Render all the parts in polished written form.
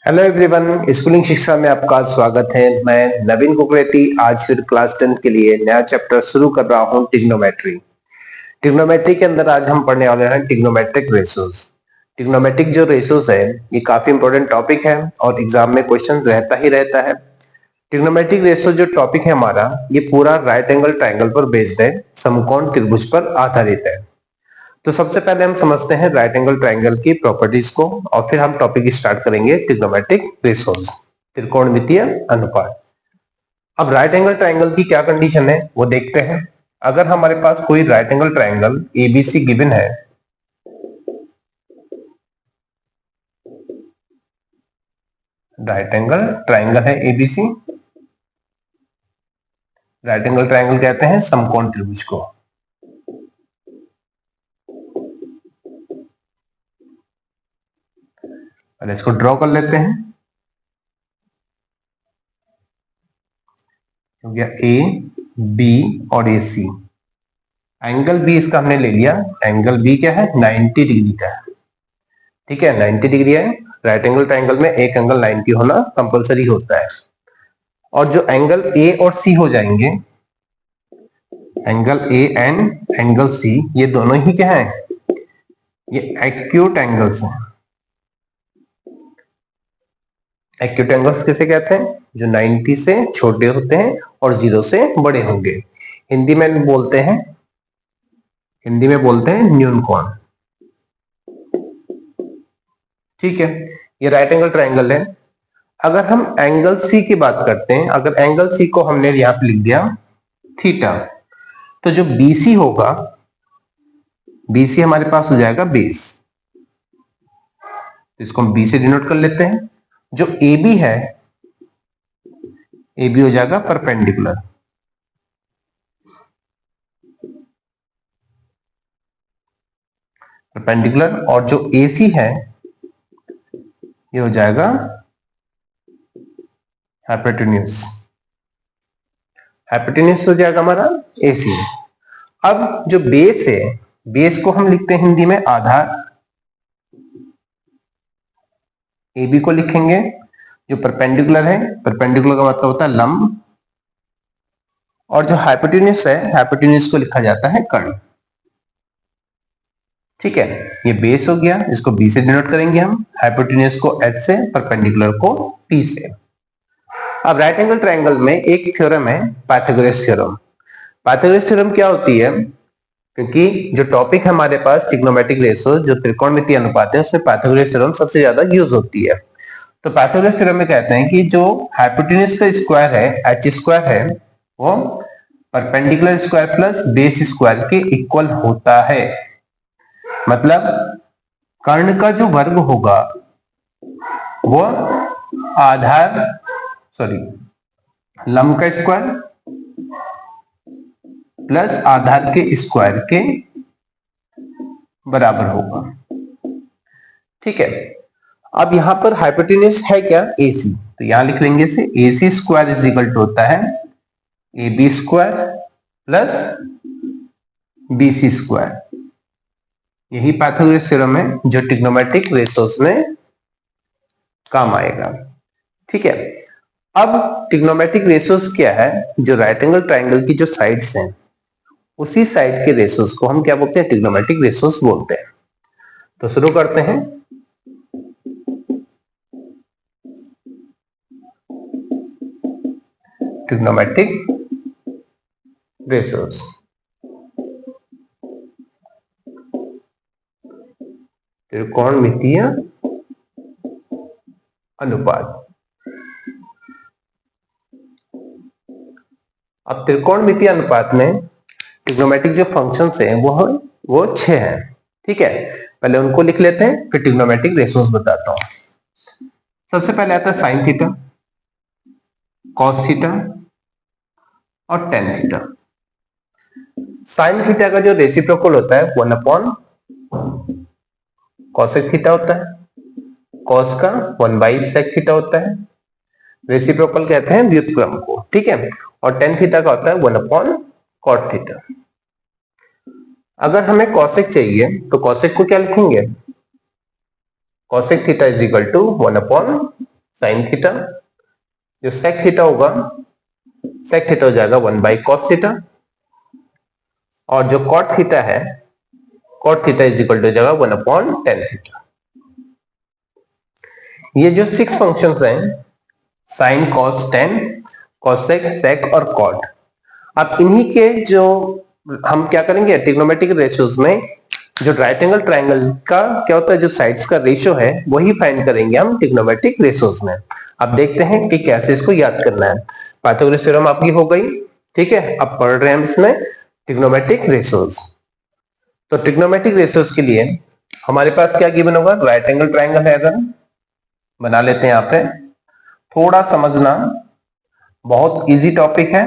Hello everyone, schooling शिक्षा में आपका स्वागत है। मैं नवीन कुकरेती आज फिर क्लास 10 के लिए नया चैप्टर शुरू कर रहा हूं, ट्रिग्नोमेट्री। ट्रिग्नोमेट्री के अंदर आज हम पढ़ने वाले हैं ट्रिग्नोमेट्रिक रेशोज। ट्रिग्नोमेट्रिक जो रेशोज है ये काफी इंपॉर्टेंट टॉपिक है और एग्जाम में क्वेश्चन रहता ही रहता है। ट्रिग्नोमेट्रिक रेशो जो टॉपिक है हमारा, ये पूरा राइट एंगल ट्राइंगल पर बेस्ड है, समकोण त्रिभुज पर आधारित है। तो सबसे पहले हम समझते हैं राइट एंगल ट्राइंगल की प्रॉपर्टीज को और फिर हम टॉपिक स्टार्ट करेंगे ट्रिग्नोमेट्रिक रेशोज, त्रिकोणमितीय अनुपात। अब राइट एंगल ट्राइंगल की क्या कंडीशन है वो देखते हैं। अगर हमारे पास कोई right angle triangle ABC given है, राइट एंगल ट्राइंगल है एबीसी, राइट एंगल ट्राइंगल कहते हैं समकोण त्रिभुज को। पहले इसको ड्रॉ कर लेते हैं। हो गया ए बी और ए सी। एंगल बी इसका हमने ले लिया। एंगल बी क्या है? 90 डिग्री का है। ठीक है, 90 डिग्री है। राइट एंगल ट्राइंगल में एक एंगल 90 होना कंपलसरी होता है। और जो एंगल ए और सी हो जाएंगे, angle A and angle C, ये दोनों ही क्या है? ये एक्यूट एंगल्स हैं। एक्यूट एंगल्स किसे कहते हैं? जो 90 से छोटे होते हैं और 0 से बड़े होंगे। हिंदी में बोलते हैं न्यून कोण। ठीक है, ये राइट एंगल ट्राइंगल है। अगर हम एंगल सी की बात करते हैं, अगर एंगल सी को हमने यहां पे लिख दिया थीटा, तो जो बीसी होगा, बीसी हमारे पास हो जाएगा बेस। तो इसको हम बी से डिनोट कर लेते हैं। जो ए बी है, ए बी हो जाएगा परपेंडिकुलर। परपेंडिकुलर। और जो ए सी है ये हो जाएगा हाइपोटेन्यूज। हाइपोटेन्यूज हो जाएगा हमारा ए सी। अब जो बेस है, बेस को हम लिखते हैं हिंदी में आधार। ए बी को लिखेंगे, जो परपेंडिकुलर है, परपेंडिकुलर का मतलब होता है लंब। और जो हाइपोटेन्यूज है, हाइपोटेन्यूज को लिखा जाता है कर्ण। ठीक है, ये बेस हो गया, इसको बी से डिनोट करेंगे हम, हाइपोटेन्यूज को एच से, परपेंडिकुलर को पी से। अब राइट एंगल ट्राइंगल में एक थ्योरम है, पाइथागोरस थ्योरम। पाइथागोरस थ्योरम क्या होती है? क्योंकि जो टॉपिक है हमारे पास ट्रिग्नोमेट्रिक रेशो, जो त्रिकोणमितीय अनुपात है, उसमें पाइथागोरस थ्योरम सबसे ज्यादा यूज होती है। तो पाइथागोरस थ्योरम में कहते हैं कि जो हाइपोटेन्यूज का स्क्वायर है, एच स्क्वायर है, वो perpendicular square plus base square के इक्वल होता है। मतलब कर्ण का जो वर्ग होगा वो आधार, सॉरी, लंब का स्क्वायर प्लस आधार के स्क्वायर के बराबर होगा। ठीक है, अब यहां पर हाइपोटेन्यूज है क्या? AC। तो यहां लिख लेंगे इसे, AC square is equal to होता है AB square plus BC square. यही पाइथागोरस थ्योरम है जो ट्रिग्नोमेट्रिक रेशोज में काम आएगा। ठीक है, अब ट्रिग्नोमेट्रिक रेशोज क्या है? जो राइट एंगल ट्राइंगल की जो साइड्स हैं, उसी साइड के रेशोज को हम क्या बोलते हैं? ट्रिग्नोमेट्रिक रेशोज बोलते हैं। तो शुरू करते हैं। Trigonometric ratios. त्रिकोणमितीय अनुपात। अब त्रिकोणमितीय अनुपात में ट्रिग्नोमेट्रिक जो फंक्शंस हैं वो 6 हैं। ठीक है, पहले उनको लिख लेते हैं, फिर ट्रिग्नोमेट्रिक रेशोज बताता हूं। सबसे पहले आता है साइन थीटा, कॉस थीटा और टेन थीटा। साइन थीटा का जो रेसिप्रोकल होता है 1 अपॉन कॉसेक थीटा होता है। कॉस का 1 बाई सेक थीटा होता है। रेसिप्रोकल कहते हैं व्युत्क्रम को। ठीक है, और टेन थीटा का होता है 1 अपॉन कॉट थीटा। अगर हमें कॉसेक चाहिए तो कॉसेक को क्या लिखेंगे? Cosec theta is equal to 1 upon sine theta, जो सेक थीटा होगा, सेक थीटा हो जाएगा 1/cos थीटा, और जो कॉट थीटा है, cot theta is equal to हो जाएगा 1/tan थीटा। ये जो 6 फंक्शंस हैं, sine, cos, tan, cosec, sec और कॉट, अब इन्हीं के जो हम क्या करेंगे ट्रिग्नोमेट्रिक रेशियोज में, जो राइट एंगल ट्रायंगल का क्या होता है, जो साइड्स का रेशियो है वही फाइंड करेंगे हम ट्रिग्नोमेट्रिक रेशियोज में। अब देखते हैं कि कैसे इसको याद करना है। पाइथागोरस थ्योरम आपकी हो गई, ठीक है। अब पढ़ रहे हैं हम इसमें ट्रिग्नोमेट्रिक रेशियोज। तो ट्रिग्नोमेट्रिक रेशियोज के लिए हमारे पास क्या गिवन होगा, राइट एंगल ट्रायंगल है, अगर बना लेते हैं यहाँ पे। थोड़ा समझना, बहुत इजी टॉपिक है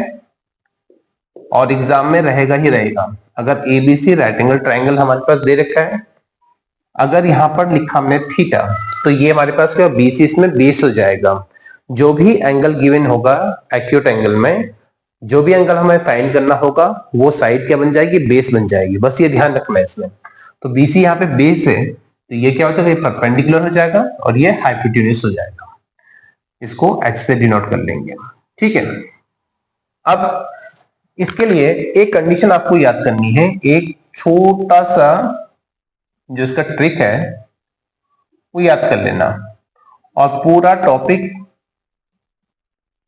और एग्जाम में रहेगा ही रहेगा। अगर एबीसी राइट एंगल ट्रायंगल हमारे पास दे रखा है, अगर यहां पर लिखा हमने थीटा, तो ये हमारे पास क्या बीसी इसमें बेस हो जाएगा। जो भी एंगल गिवन होगा एक्यूट एंगल में, जो भी एंगल हमें फाइंड करना होगा वो साइड क्या बन जाएगी, बेस बन जाएगी। बस ये ध्यान रखना है इसमें। तो बीसी यहाँ पे बेस है, तो ये क्या हो जाएगा, ये परपेंडिकुलर हो जाएगा और ये हाइपोटेन्यूज हो जाएगा। इसको एच से डिनोट कर लेंगे, ठीक है। अब इसके लिए एक कंडीशन आपको याद करनी है, एक छोटा सा जो इसका ट्रिक है वो याद कर लेना, और पूरा टॉपिक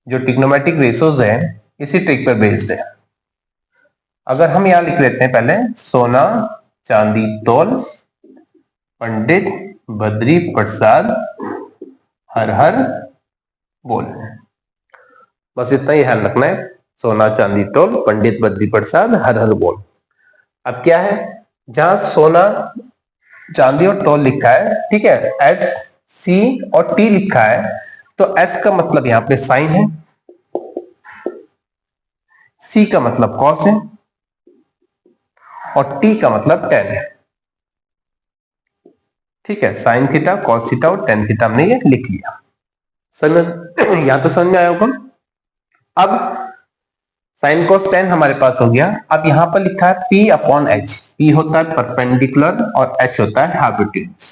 जो ट्रिग्नोमेट्रिक रेशियोज है इसी ट्रिक पर बेस्ड है। अगर हम यहां लिख लेते हैं पहले, सोना चांदी तौल पंडित बद्री प्रसाद हर हर बोल, बस इतना ही ध्यान रखना है। सोना चांदी तौल पंडित बद्री प्रसाद हर हर बोल। अब क्या है, जहां सोना चांदी और तौल लिखा है, ठीक है, एस सी और टी लिखा है, तो एस का मतलब यहां पे साइन है, सी का मतलब कॉस है और टी का मतलब टेन है, ठीक है। साइन थीटा, कॉस थीटा और टेन थीटा हमने ये लिख लिया। समझ यहां तो समझ में आया होगा। अब साइन कॉस टेन हमारे पास हो गया। अब यहां पर लिखा है P अपॉन एच, पी होता है परपेंडिकुलर और एच होता है हाइपोटेन्यूज।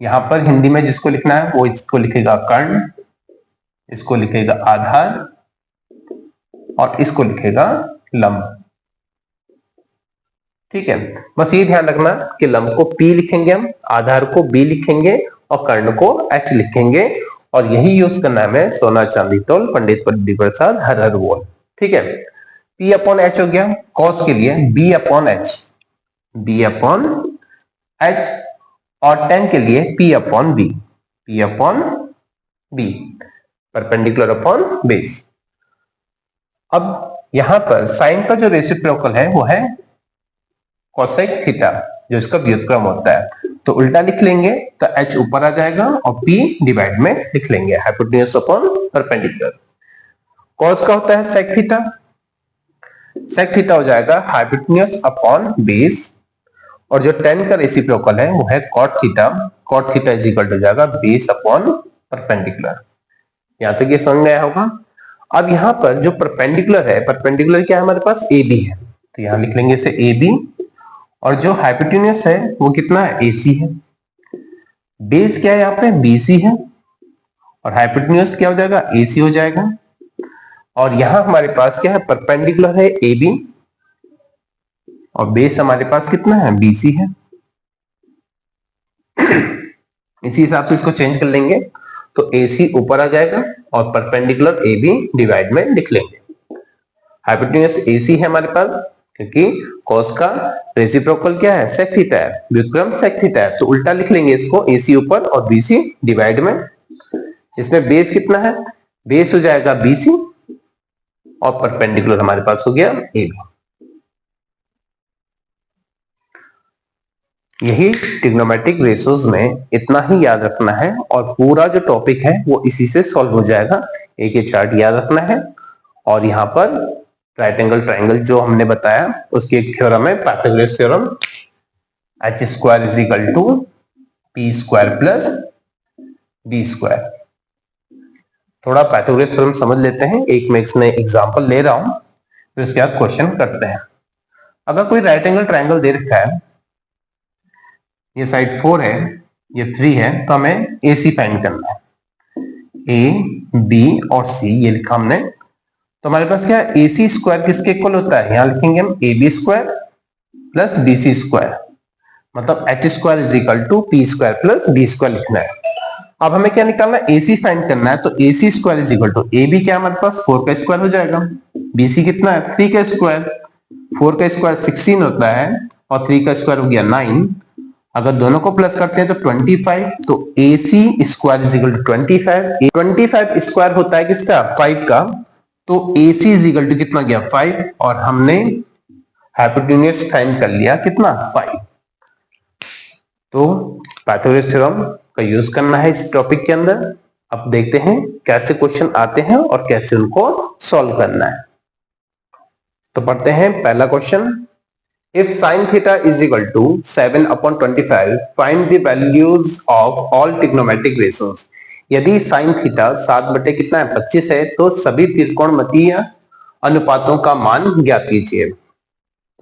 यहां पर हिंदी में जिसको लिखना है वो इसको लिखेगा कर्ण, इसको लिखेगा आधार और इसको लिखेगा लंब, ठीक है। बस ये ध्यान रखना कि लंब को P लिखेंगे हम, आधार को B लिखेंगे और कर्ण को H लिखेंगे, और यही यूज करना है हमें सोना चांदी तौल पंडित बद्री प्रसाद हर हर बोल, ठीक है। P अपॉन एच हो गया कॉस के लिए, B upon H, B upon H, और टेन के लिए P upon B, P upon B, perpendicular upon base. अब यहां पर साइन का जो रेसिप्रोकल है वो है कोसेक थीटा, जो इसका व्युत्क्रम होता है, तो उल्टा लिख लेंगे तो h ऊपर आ जाएगा और p डिवाइड में लिख लेंगे, हाइपोटेन्यूज अपॉन परपेंडिकुलर। कॉस का होता है सेक थीटा, सेक थीटा हो जाएगा हाइपोटेन्यूज अपॉन बेस, और जो टेन का रेसिप्रोकल है वो है cot theta, cot theta is equal to हो जाएगा बेस अपॉन परपेंडिकुलर। यहां तक ये समझ में आया होगा। अब यहां पर जो परपेंडिकुलर है, परपेंडिकुलर क्या है हमारे पास, ए बी है, तो यहां लिख लेंगे इसे ए बी, और जो हाइपोटेन्यूज है वो कितना है, AC है। बेस क्या है यहाँ पे, BC है, और हाइपोटेन्यूज क्या हो जाएगा, AC हो जाएगा। और यहां हमारे पास क्या है, परपेंडिकुलर है AB, और बेस हमारे पास कितना है, BC है। इसी हिसाब से इसको चेंज कर लेंगे, तो AC ऊपर आ जाएगा और परपेंडिकुलर AB डिवाइड में लिख लेंगे। हाइपोटेन्यूज AC है हमारे पास, क्योंकि cos का रेसिप्रोकल क्या है, सेक थीटा है, व्युत्क्रम सेक थीटा है, तो उल्टा लिख लेंगे इसको, AC ऊपर और BC डिवाइड में। इसमें बेस कितना है, बेस हो जाएगा BC और परपेंडिकुलर हमारे पास हो गया AB। यही ट्रिग्नोमेट्रिक रेशियोज में इतना ही याद रखना है, और पूरा जो टॉपिक है वो इसी से सॉल्व हो जाएगा। एक ये चार्ट याद रखना है, और यहाँ पर राइट एंगल ट्रायंगल जो हमने बताया उसकी एक थ्योरम है, Pythagoras theorem, h square is equal to p square plus b square. थोड़ा पाइथागोरस थ्योरम समझ लेते हैं, एक मैं इसमें एग्जांपल ले रहा हूं, फिर उसके बाद क्वेश्चन करते हैं। अगर कोई राइट एंगल ट्रायंगल दे रखा है, ये साइड 4 है, ये 3 है, तो हमें AC फाइंड करना है। ए बी और सी, ये लिखा हमने। तो हमारे पास क्या है, ए सी स्क्वायर किसके इक्वल होता है, यहां लिखेंगे हम A B square plus B C square, मतलब H square is equal to P square plus B square लिखना है। अब हमें क्या निकालना है, ए सी फाइंड करना है, तो A C square is equal to A B क्या हमारे पास 4 का स्क्वायर हो जाएगा, बी सी कितना है 3 का स्क्वायर, 4 का स्क्वायर 16 होता है और 3 का स्क्वायर हो गया 9, अगर दोनों को प्लस करते हैं तो 25, तो A C square is equal to 25, 25 square होता है किसका 5 का, तो A C is equal to कितना गया 5, और हमने हाइपोटेन्यूज फाइंड कर लिया कितना 5। तो पाइथागोरस थ्योरम का यूज करना है इस टॉपिक के अंदर। अब देखते हैं कैसे क्वेश्चन आते हैं और कैसे उनको सॉल्व करना है। तो पढ़ते हैं पहला question, if sin theta is equal to 7/25 find the values of all trigonometric ratios। यदि sin थीटा 7 बटे कितना है 25 है, तो सभी त्रिकोणमितीय अनुपातों का मान ज्ञात कीजिए।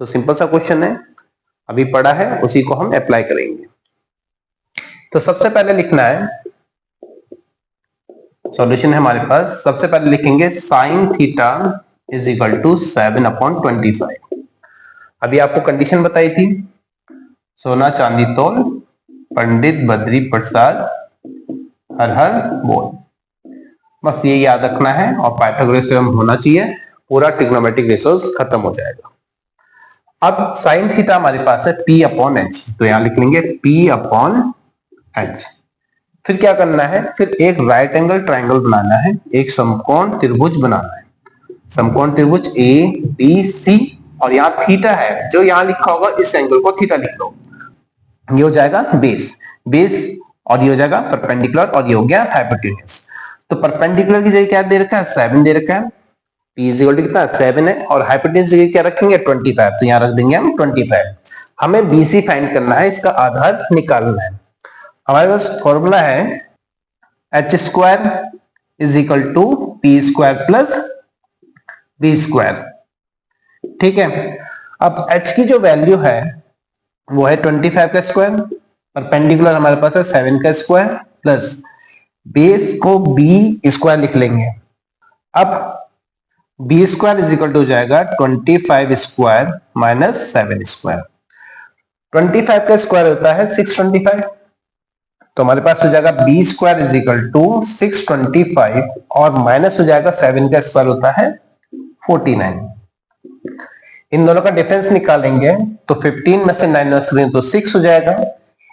तो सिंपल सा क्वेश्चन है, अभी पढ़ा है उसी को हम अप्लाई करेंगे। तो सबसे पहले लिखना है, सॉल्यूशन है हमारे पास, सबसे पहले लिखेंगे sin theta is equal to 7/25। अभी आपको कंडीशन बताई थी, सोना चांदी तोल पंडित बद्री प्रसाद हर हर बोल, बस ये याद रखना है और पाइथागोरस थ्योरम होना चाहिए, पूरा ट्रिग्नोमेट्रिक रेशियोज खत्म हो जाएगा। अब साइन थीटा हमारे पास है P अपॉन एच, तो यहां लिख लेंगे P अपॉन एच। फिर क्या करना है, फिर एक राइट एंगल ट्राइंगल बनाना है, एक समकोण त्रिभुज बनाना है, समकोण त्रिभुज ए बी सी, और यहाँ थीटा है जो यहाँ लिखा होगा, इस एंगल को थीटा लिख लो, ये हो जाएगा बेस, बेस और ये हो जाएगा परपेंडिकुलर और ये हो गया हाइपोटेन्यूज। तो परपेंडिकुलर की जगह क्या दे रखा है 7 दे रखा है, P इज इक्वल टू कितना 7 है, और हाइपोटेन्यूज जगह क्या रखेंगे 25, तो यहाँ रख देंगे हम 25। हमें BC फाइंड करना है, इसका आधार निकालना है। हमारे पास फॉर्मूला है H square is equal to P square plus B square, ठीक है। अब h की जो वैल्यू है वो है 25 का स्क्वायर, परपेंडिकुलर हमारे पास है 7 का स्क्वायर, प्लस बेस को b स्क्वायर लिख लेंगे। अब b square is equal to हो जाएगा 25 स्क्वायर माइनस 7 स्क्वायर, 25 का स्क्वायर होता है 625, तो हमारे पास हो जाएगा b square is equal to 625 और माइनस हो जाएगा 7 का स्क्वायर होता है 49। इन दोनों का डिफरेंस निकालेंगे तो 15 में से 9 माइनस करें तो 6 हो जाएगा,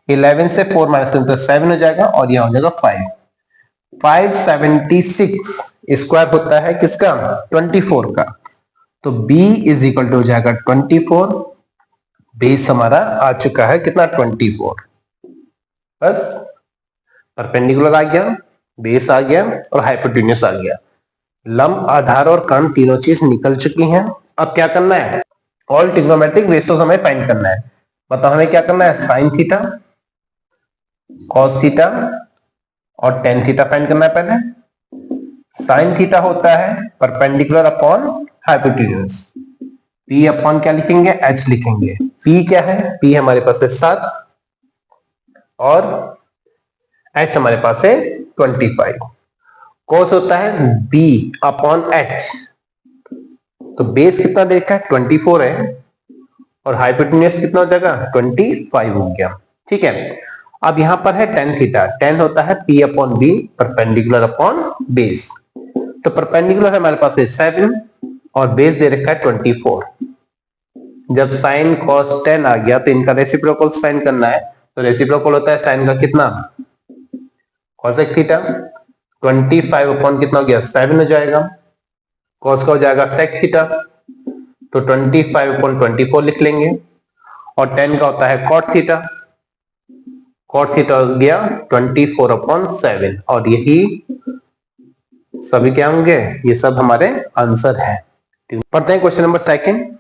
11 से 4 माइनस करें तो 7 हो जाएगा, और यह हो जाएगा 576 स्क्वायर होता है किसका 24 का, तो b इज इक्वल टू हो जाएगा 24, बेस हमारा आ चुका है कितना 24, बस परपेंडिकुलर आ गया, बेस आ गया और हाइपोटेन्यूज आ गया, लंब आधार और कर्ण तीनों चीज निकल चुकी हैं। अब क्या करना है, ऑल ट्रिग्नोमेट्रिक रेशियोज हमें फाइंड करना है। बताओ हमें क्या करना है, साइन थीटा, कॉस थीटा और टेन थीटा फाइंड करना है। पहले साइन थीटा होता है perpendicular upon hypotenuse, P upon क्या लिखेंगे H लिखेंगे, P क्या है, P हमारे पास है 7 और H हमारे पास है 25, कॉस होता है B अपॉन H, तो बेस कितना देखा है 24 है और हाइपोटेन्यूज कितना हो जाएगा 25 हो गया, ठीक है। अब यहां पर है टेन थीटा, टेन होता है P upon B perpendicular upon base, तो परपेंडिकुलर हमारे पास है 7 और बेस दे रखा है 24। जब साइन कॉस टेन आ गया तो इनका रेसिप्रोकल फाइंड करना है, तो रेसिप्रोकल होता है साइन का कितना कॉसेक थीटा, 25 अपॉन कितना हो गया 7 हो जाएगा, कॉस का हो जाएगा सेक थीटा, तो 25 अपॉन 24 लिख लेंगे, और टेन का होता है कॉट थीटा, कॉट थीटा हो गया 24 अपॉन 7, और यही सभी क्या होंगे, ये सब हमारे आंसर है। पढ़ते हैं question number second,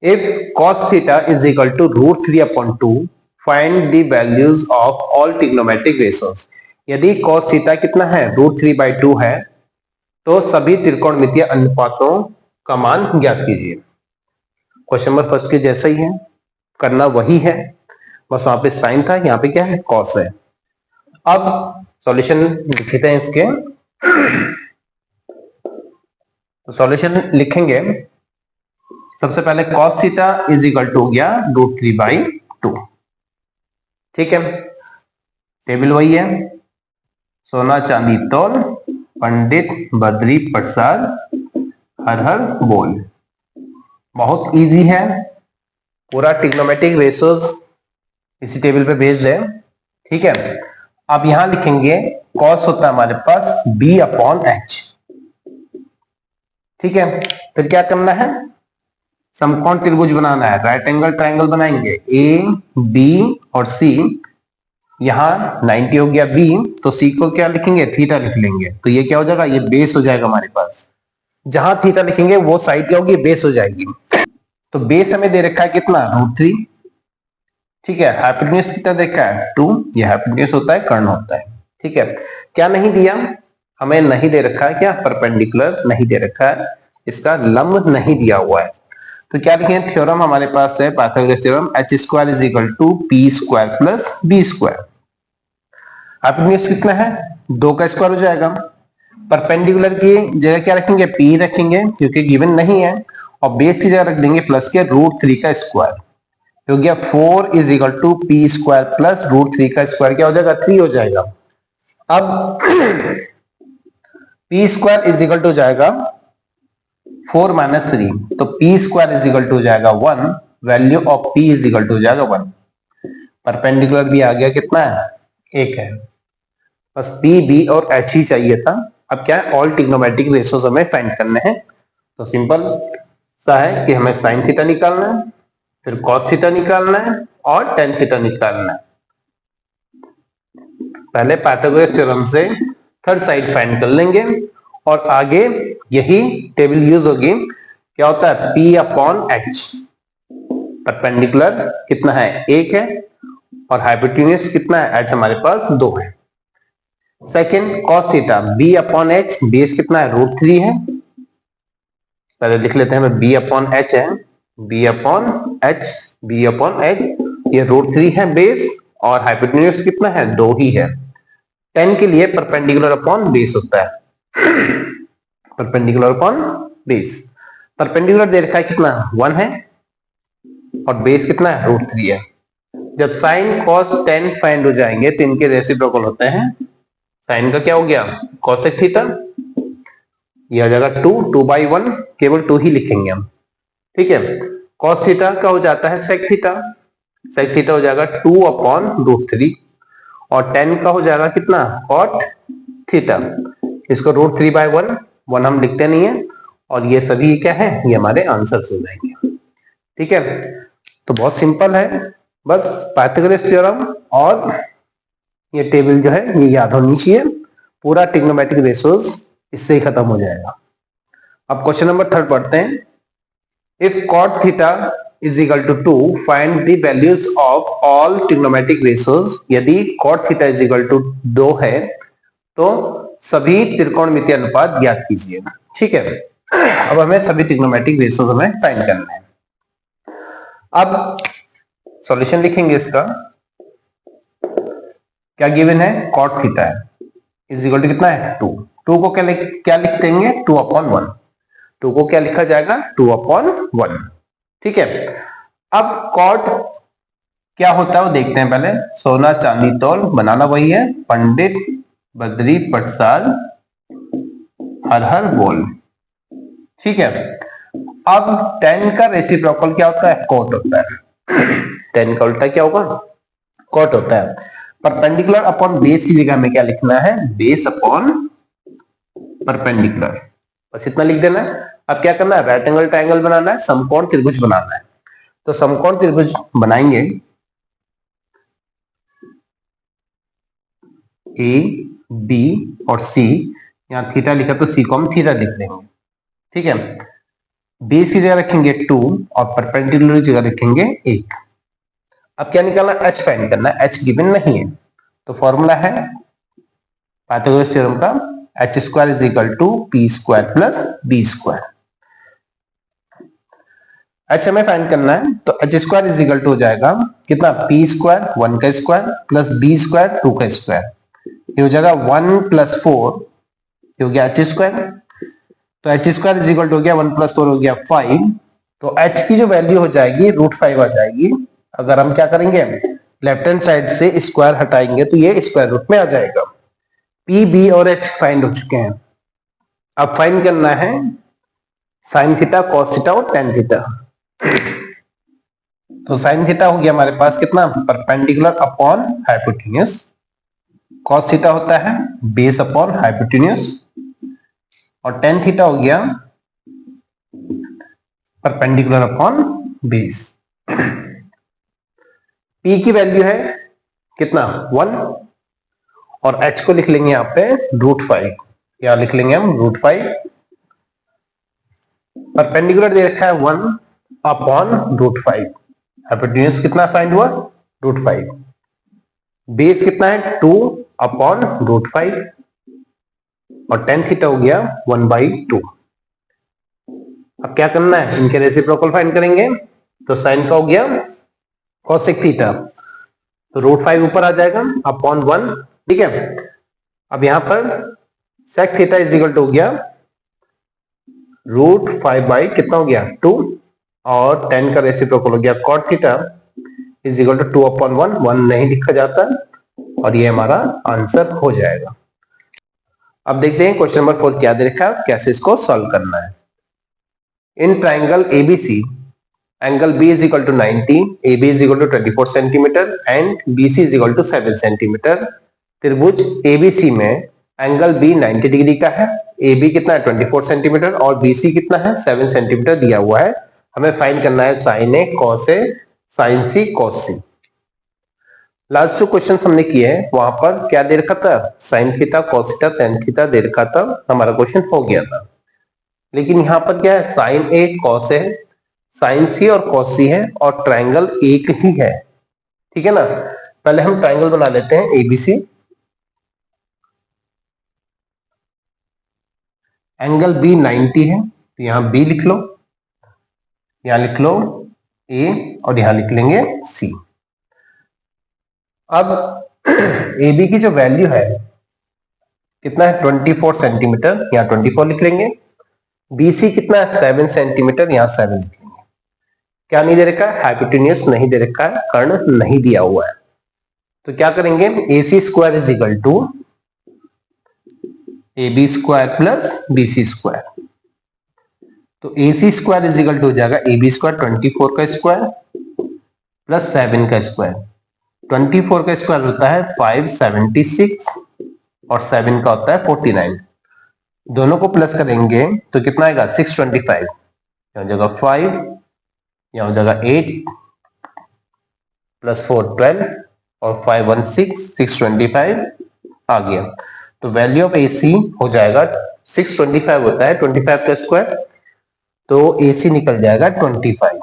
if cos theta is equal to √3 upon 2 find the values of all trigonometric ratios. यदि cos थीटा कितना है √3/2 है, तो सभी त्रिकोणमितीय अनुपातों का मान ज्ञात कीजिए। क्वेश्चन नंबर फर्स्ट के जैसा ही है, करना वही है, बस वहां पे साइन था, यहाँ पे क्या है कॉस है। अब सॉल्यूशन लिखते हैं इसके, तो सॉल्यूशन लिखेंगे, सबसे पहले cos theta is equal to हो गया √3/2। ठीक है, टेबल वही है, सोना चांदी तौल, पंडित बद्री प्रसाद हर हर बोल। बहुत इजी है, पूरा ट्रिग्नोमेट्रिक रेशियोज इसी टेबल पे बेस्ड है। ठीक है, अब यहां लिखेंगे cos होता है हमारे पास b/h। ठीक है, फिर क्या करना है, समकोण त्रिभुज बनाना है, राइट एंगल ट्रायंगल बनाएंगे, ए बी और सी। यहां 90 हो गया बी, तो सी को क्या लिखेंगे, थीटा लिख लेंगे। तो ये क्या हो जाएगा, ये बेस हो जाएगा हमारे पास। जहां थीटा लिखेंगे वो साइड क्या होगी, बेस हो जाएगी। तो बेस हमें दे रखा है कितना, √3। ठीक है, हाइपोटेन्यूज कितना देखा है, 2। ये हाइपोटेन्यूज होता है, कर्ण होता है। ठीक है, क्या नहीं दिया, हमें नहीं दे रखा है, क्या परपेंडिकुलर नहीं दे रखा है, इसका लंब नहीं दिया हुआ है। तो क्या लिखेंगे, थ्योरम हमारे पास है Pythagoras theorem, h² is equal to p² plus b²। Hypotenuse कितना है, 2 का स्क्वायर हो जाएगा। परपेंडिकुलर की जगह क्या रखेंगे, p रखेंगे क्योंकि गिवन नहीं है, और बेस की जगह रख देंगे प्लस के √3 का स्क्वायर। हो गया 4 is equal to p² plus √3 का स्क्वायर, क्या हो जाएगा, 3 हो जाएगा। अब p² इज इक्वल टू जाएगा 4 - 3, तो p² इज इक्वल टू जाएगा 1, value of p is equal to जाएगा 1। परपेंडिकुलर भी आ गया, कितना है, 1 है। बस p, b और h ही चाहिए था। अब क्या है, ऑल ट्रिग्नोमेट्रिक रेशियोज हमें फाइंड करने हैं। तो सिंपल सा है कि हमें sin थीटा निकालना है, फिर cos थीटा निकालना है और tan थीटा निकालना है। पहले पाइथागोरस थ्योरम से थर्ड साइड फाइंड कर लेंगे और आगे यही टेबल यूज होगी। क्या होता है, p/h। परपेंडिकुलर कितना है, 1 है, और हाइपोटेन्यूज कितना है, h हमारे पास 2 है। Second cos theta b/h, base कितना है, √3 है। पहले लिख लेते हैं, b/h है, b/h ये √3 है बेस, और हाइपोटेन्यूज कितना है, 2 ही है। tan के लिए परपेंडिकुलर अपॉन बेस होता है, परपेंडिकुलर अपॉन बेस। परपेंडिकुलर दे रखा है कितना, 1 है, और बेस कितना है, √3 है। जब sin cos tan फाइंड हो जाएंगे तो इनके रेसिप्रोकल होते हैं। sin का क्या हो गया, cosec थीटा, यह आ जाएगा 2/1, केवल 2 ही लिखेंगे हम। ठीक है, cos थीटा का हो जाता है sec थीटा, sec थीटा हो जाएगा 2/√3, और tan का हो जाएगा कितना, cot थीटा। इसको √3/1, 1 हम लिखते नहीं है, और ये सभी क्या है, ये हमारे आंसर्स हो जाएंगे। ठीक है, तो बहुत सिंपल है, बस पाइथागोरस थ्योरम और ये टेबल जो है ये याद होनी चाहिए। पूरा ट्रिग्नोमेट्रिक रेशियोज इससे ही खत्म हो जाएगा। अब क्वेश्चन नंबर 3 पढ़ते हैं। If cot theta is equal to 2, find the values of all trigonometric ratios. यदि cot theta is equal to 2 है तो सभी त्रिकोणमितीय अनुपात ज्ञात कीजिए। ठीक है, अब हमें सभी ट्रिग्नोमेट्रिक रेशियोज हमें फाइंड करना है। अब सॉल्यूशन लिखेंगे इसका, क्या गिवन है, cot थीटा है इज इक्वल टू कितना है, 2। 2 को क्या लिख देंगे, 2/1। 2 को क्या लिखा जाएगा, 2/1। ठीक है, अब cot क्या होता है वो देखते हैं पहले। सोना चांदी तौल, बनाना वही है, पंडित बद्री प्रसाद हर हर बोल। ठीक है, अब tan का रेसिप्रोकल क्या होता है, cot होता है। tan का उल्टा क्या होगा, cot होता है। परपेंडिकुलर अपॉन बेस की जगह में क्या लिखना है, बेस अपॉन परपेंडिकुलर, बस इतना लिख देना है। अब क्या करना है, राइट एंगल ट्रायंगल बनाना है, समकोण त्रिभुज बनाना है। तो समकोण त्रिभुज बनाएंगे, ए बी और सी, यहां थीटा लिखा तो सी को हम थीटा लिख देंगे। ठीक है, बेस की जगह रखेंगे 2 और परपेंडिकुलर की जगह रखेंगे 1। अब क्या निकालना, h फाइंड करना है, h गिवन नहीं है, तो फॉर्मूला है पाइथागोरस थ्योरम का, h² is equal to p² plus b²। h हमें फाइंड करना है, तो h² इज इक्वल टू हो जाएगा कितना, p² 1 का स्क्वायर प्लस b² 2 का स्क्वायर। ये हो जाएगा 1 + 4, हो गया एच स्क्वायर, तो H square is equal to हो गया 1 + 4 हो गया 5, तो एच की जो वैल्यू हो जाएगी √5 आ जाएगी। अगर हम क्या करेंगे, लेफ्ट हैंड साइड से स्क्वायर हटाएंगे तो ये स्क्वायर रूट में आ जाएगा। पी, बी और एच फाइंड हो चुके हैं। अब फाइंड करना है साइन थीटा, कॉस थीटा और टेन थीटा। तो साइन थीटा हो गया हमारे पास कितना, perpendicular upon hypotenuse. Cos theta होता है बेस अपॉन हाइपोटेन्यूज, और टेन थीटा हो गया परपेंडिकुलर अपॉन बेस। पी की वैल्यू है कितना 1, और एच को लिख लेंगे यहाँ पे √5, या लिख लेंगे हम √5। परपेंडिकुलर दे रखा है 1 अपॉन √5, हाइपोटेन्यूज कितना फाइंड हुआ √5, बेस कितना है 2 अपॉन √5, और टेन थीटा हो गया 1/2। अब क्या करना है, इनके रेसिप्रोकल फाइंड करेंगे, तो साइन का हो गया cosec थीटा, तो √5 ऊपर आ जाएगा अपॉन 1, ठीक है। अब यहां पर sec theta is equal to हो गया √5 बाई कितना हो गया 2, और 10 का रेसिप्रोकल हो गया cot theta is equal to 2 upon 1, 1 नहीं लिखा जाता, और ये हमारा आंसर हो जाएगा। अब देखते हैं क्वेश्चन नंबर 4 क्या दे रखा है, कैसे इसको सॉल्व करना है। In triangle ABC, angle B is equal to 90, AB is equal to 24 centimetre and BC is equal to 7 centimetre. त्रिभुज ABC में एंगल B 90 डिग्री का है, AB कितना है 24 सेंटीमीटर और BC कितना है 7 सेंटीमीटर दिया हुआ है। हमें फाइंड करना है sine A, cos A, sine C, cos C। Last जो क्वेश्चन हमने किए हैं वहां पर क्या दे रखा था, sine theta, cos theta, tan theta दे रखा था, हमारा क्वेश्चन हो गया था। लेकिन यहाँ पर क्या है, sine A, cos A, sine C और कॉस C है, और ट्राइंगल एक ही है, ठीक है ना। पहले हम ट्राइंगल बना लेते हैं ABC। एंगल B 90 है, तो यहां B लिख लो, यहां लिख लो A, और यहां लिख लेंगे C। अब AB की जो वैल्यू है कितना है 24 सेंटीमीटर, यहां 24 लिख लेंगे। BC कितना है 7 सेंटीमीटर, यहां 7 लिख लेंगे। क्या नहीं दे रखा है, हाइपोटेन्यूज नहीं दे रखा है, कर्ण नहीं दिया हुआ है, तो क्या करेंगे, AC square is equal to AB square plus BC square. तो AC square is equal to हो जाएगा AB स्क्वायर 24 का स्क्वायर प्लस 7 का स्क्वायर। 24 का स्क्वायर होता है 576 और 7 का होता है 49। दोनों को प्लस करेंगे तो कितना आएगा 625, यहां जगह 5, यहां हो जाएगा 8 प्लस 4 12 और 5 1 6 625 आ गया। तो वैल्यू ऑफ AC हो जाएगा 625 होता है 25 का स्क्वायर, तो AC निकल जाएगा 25।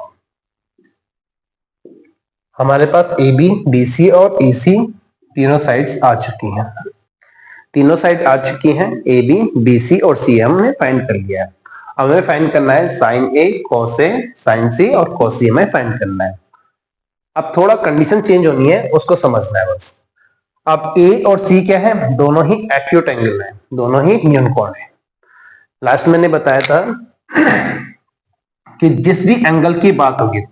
हमारे पास AB, BC और AC तीनों साइड्स आ चुकी हैं, तीनों साइड आ चुकी हैं, AB, BC और C हमने फाइंड कर लिया है। अब हमें फाइंड करना है sine A, cos A, sine C और कॉस C हमें फाइंड करना है। अब थोड़ा कंडीशन चेंज होनी है, उसको समझना है बस। अब A और C क्या है, दोनों ही एक्यूट एंगल है, दोनों ही न्यूनकोण है। लास्ट मैंने बताया था कि जिस भी एंगल की बात होगी,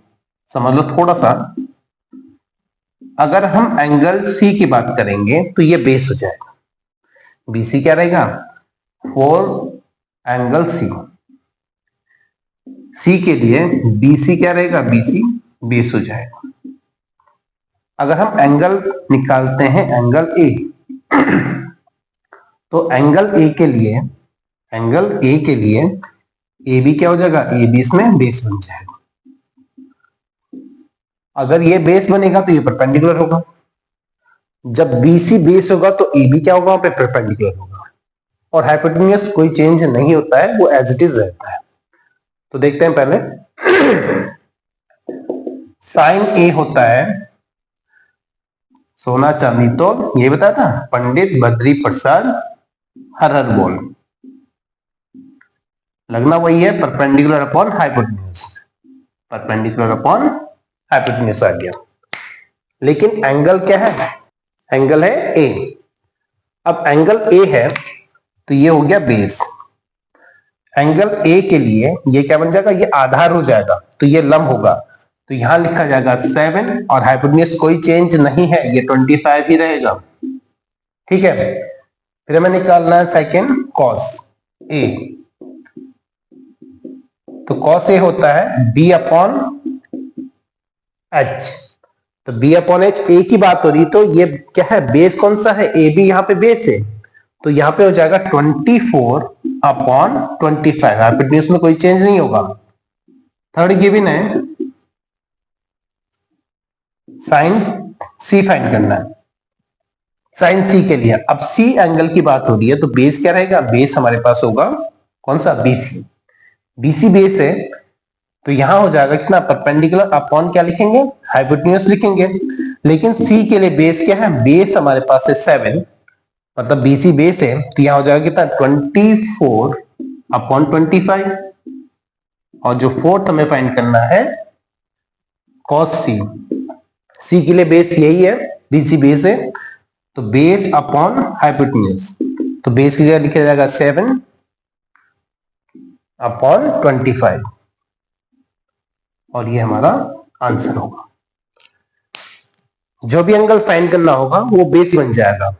समझ लो थोड़ा सा, अगर हम एंगल C की बात करेंगे तो ये बेस हो जाएगा। BC क्या रहेगा, 4 एंगल C के लिए BC क्या रहेगा, BC बेस हो जाएगा। अगर हम एंगल निकालते हैं एंगल A, तो एंगल A के लिए AB क्या हो जाएगा, AB इसमें बेस बन जाएगा। अगर ये बेस बनेगा तो ये परपेंडिकुलर होगा, जब BC बेस होगा तो AB क्या होगा, वहां पे परपेंडिकुलर होगा, और हाइपोटेन्यूज कोई चेंज नहीं होता है, वो एज इट इज रहता है। तो देखते हैं पहले साइन A होता है सोना चांदी तो, ये बताया था पंडित बद्री प्रसाद हर हर बोल, लगना वही है, perpendicular upon hypotenuse, perpendicular upon hypotenuse आ गया। लेकिन एंगल क्या है, एंगल है A। अब एंगल A है तो ये हो गया बेस। एंगल ए के लिए ये क्या बन जाएगा, ये आधार हो जाएगा, तो ये लंब होगा, तो यहां लिखा जाएगा 7 और हाइपोटेन्यूज कोई चेंज नहीं है, ये 25 ही रहेगा। ठीक है, फिर हमें निकालना है सेकेंड कॉस ए। तो कॉस ए होता है बी अपॉन एच। तो बी अपॉन एच, ए की बात हो रही, तो ये क्या है, बेस कौन सा है, ए बी, यहाँ पे बेस है, तो यहाँ पे हो जाएगा 24 अपॉन 25। हाइपोटेन्यूज में कोई चेंज नहीं होगा। थर्ड गिवन है साइन सी फाइंड करना है। साइन सी के लिए अब सी एंगल की बात हो रही है, तो बेस क्या रहेगा, बेस हमारे पास होगा कौन सा, बीसी। बीसी बेस है, तो यहां हो जाएगा कितना, परपेंडिकुलर अपॉन क्या लिखेंगे, हाइपोटेन्यूज लिखेंगे। लेकिन सी के लिए बेस क्या है, बेस हमारे पास है 7, मतलब बीसी बेस है, तो यहां हो जाएगा कितना, 24 अपॉन 25। और जो फोर्थ हमें फाइंड करना है कॉस सी। सी के लिए बेस यही है, बीसी बेस है, तो बेस अपॉन हाइपोटेन्यूज, तो बेस की जगह लिखा जाएगा 7 अपॉन 25, और ये हमारा आंसर होगा। जो भी एंगल फाइंड करना होगा वो बेस बन जाएगा,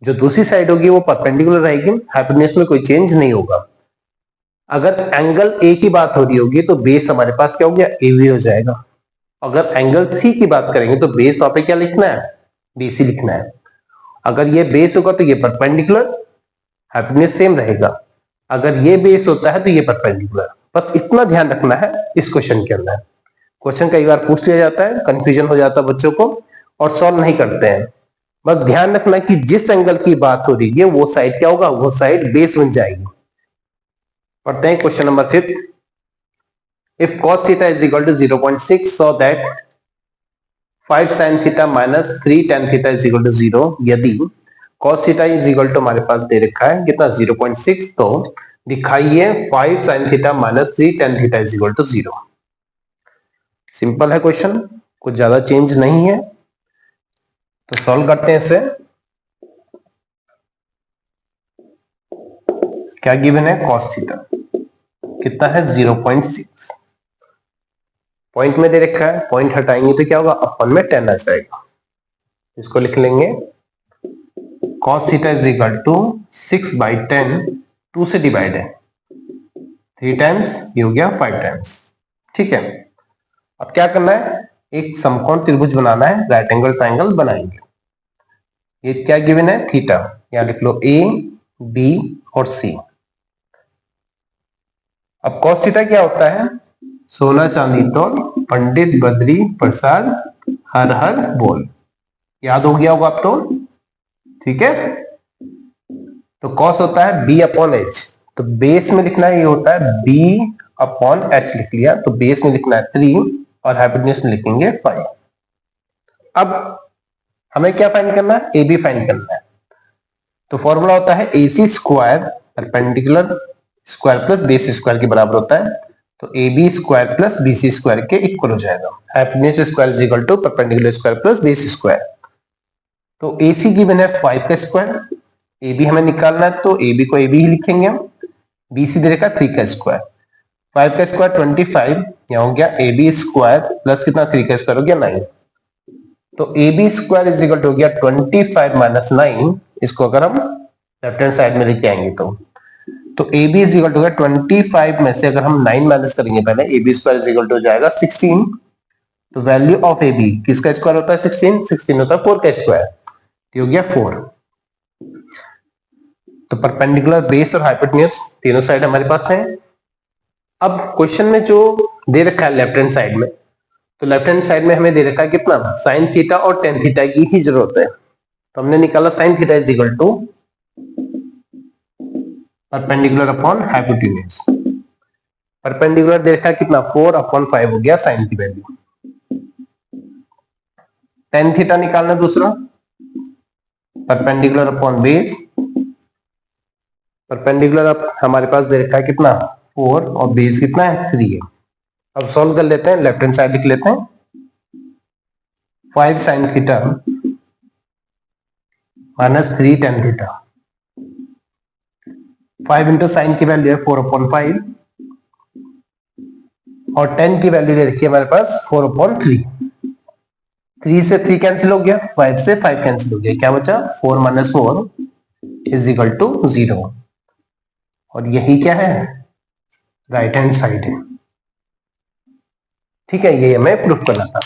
जो दूसरी साइड होगी वो परपेंडिकुलर रहेगी, हाइपोटेन्यूज में कोई चेंज नहीं होगा। अगर एंगल ए की बात हो रही होगी तो बेस हमारे पास क्या हो गया, ए बी हो जाएगा। अगर एंगल सी की बात करेंगे तो बेस वहां पे क्या लिखना है, बीसी लिखना है। अगर ये बेस होगा तो ये परपेंडिकुलर, हाइपोटेन्यूज सेम रहेगा। अगर ये बेस होता है तो ये परपेंडिकुलर। बस इतना ध्यान रखना है इस क्वेश्चन के अंदर। क्वेश्चन कई बार पूछ लिया जाता है, कंफ्यूजन हो जाता है बच्चों को और सॉल्व नहीं करते हैं। बस ध्यान रखना कि जिस एंगल की बात हो रही है वो साइड क्या होगा, वो साइड बेस बन जाएगी। पढ़ते हैं question number 5। If cos theta is equal to 0.6 so that 5 sin theta minus 3 tan theta is equal to 0, यदि cos theta is equal to हमारे पास दे रखा है कितना 0.6, तो दिखाइए 5 sin theta minus 3 tan theta is equal to 0। Simple है question, कुछ ज्यादा चेंज नहीं है, तो सॉल्व करते हैं इसे। क्या गिवन है, cos थीटा कितना है 0.6, पॉइंट में दे रखा है, पॉइंट हटाएंगे तो क्या होगा, अपन में 10 आ जाएगा। इसको लिख लेंगे cos theta is equal to 6/10, 2 से डिवाइड है, 3 टाइम्स, ये हो गया 5 टाइम्स। ठीक है, अब क्या करना है, एक समकोण त्रिभुज बनाना है, राइट एंगल ट्रायंगल बनाएंगे। ये क्या गिवन है, थीटा, यहां लिख लो ए बी और सी। अब cos थीटा क्या होता है, सोना चांदी तोल पंडित बद्री प्रसाद हर हर बोल, याद हो गया होगा आप तो। ठीक है, तो cos होता है b अपॉन एच, तो बेस में लिखना है, ये होता है b अपॉन एच लिख लिया, तो बेस में लिखना है 3 और हाइपोटेन्यूज में लिखेंगे 5। अब हमें क्या फाइंड करना है, ए बी फाइंड करना है। तो फॉर्मूला होता है AC square perpendicular square plus base square के बराबर होता है, तो A B square plus B C square के इक्वल हो जाएगा। Hypotenuse square is equal to perpendicular square plus base square. तो ए सी गिवन है 5 का स्क्वायर, ए बी हमें निकालना है, तो ए बी को ए बी ही लिखेंगे हम, बी सी दे रखा 3 का स्क्वायर, 5 का स्क्वायर 25, यहाँ हो गया ए बी स्क्वायर प्लस कितना 3 का स्क्वायर हो गया 9, तो A B square is equal to हो गया 25 माइनस 9। इसको अगर हम लेफ्ट हैंड साइड में लेके आएंगे तो A B is equal to 25 में से अगर हम 9 माइनस करेंगे पहले, A B square is equal to हो जाएगा 16। तो वैल्यू ऑफ ए बी किसका स्क्वायर होता है, 16 होता है 4 का स्क्वायर, तो हो गया 4। तो परपेंडिकुलर बेस और हाइपोटेन्यूज तीनों साइड हमारे पास है। अब क्वेश्चन में जो दे रखा है लेफ्ट हैंड साइड में, तो लेफ्ट हैंड साइड में हमें दे रखा है कितना, साइन थीटा और टेन थीटा की ही जरूरत है, तो हमने निकाला sine theta is equal to perpendicular upon hypotenuse. Perpendicular दे रखा है कितना 4 अपॉन 5 हो गया साइन की वैल्यू। टेन थीटा निकालना दूसरा, परपेंडिकुलर अपॉन बेस, परपेंडिकुलर हमारे पास दे रखा है कितना 4 और बेस कितना है 3 है। अब सॉल्व कर लेते हैं, लेफ्ट हैंड साइड लिख लेते हैं, 5 sine theta minus 3 tan theta 5 into sine की वैल्यू है 4/5 और 10 की वैल्यू दे रखी है हमारे पास 4/3। 3 से 3 कैंसिल हो गया, 5 से 5 कैंसिल हो गया, क्या बचा 4 - 4 = 0। और यही क्या है, राइट हैंड साइड है। ठीक है, ये हमें प्रूफ करना था।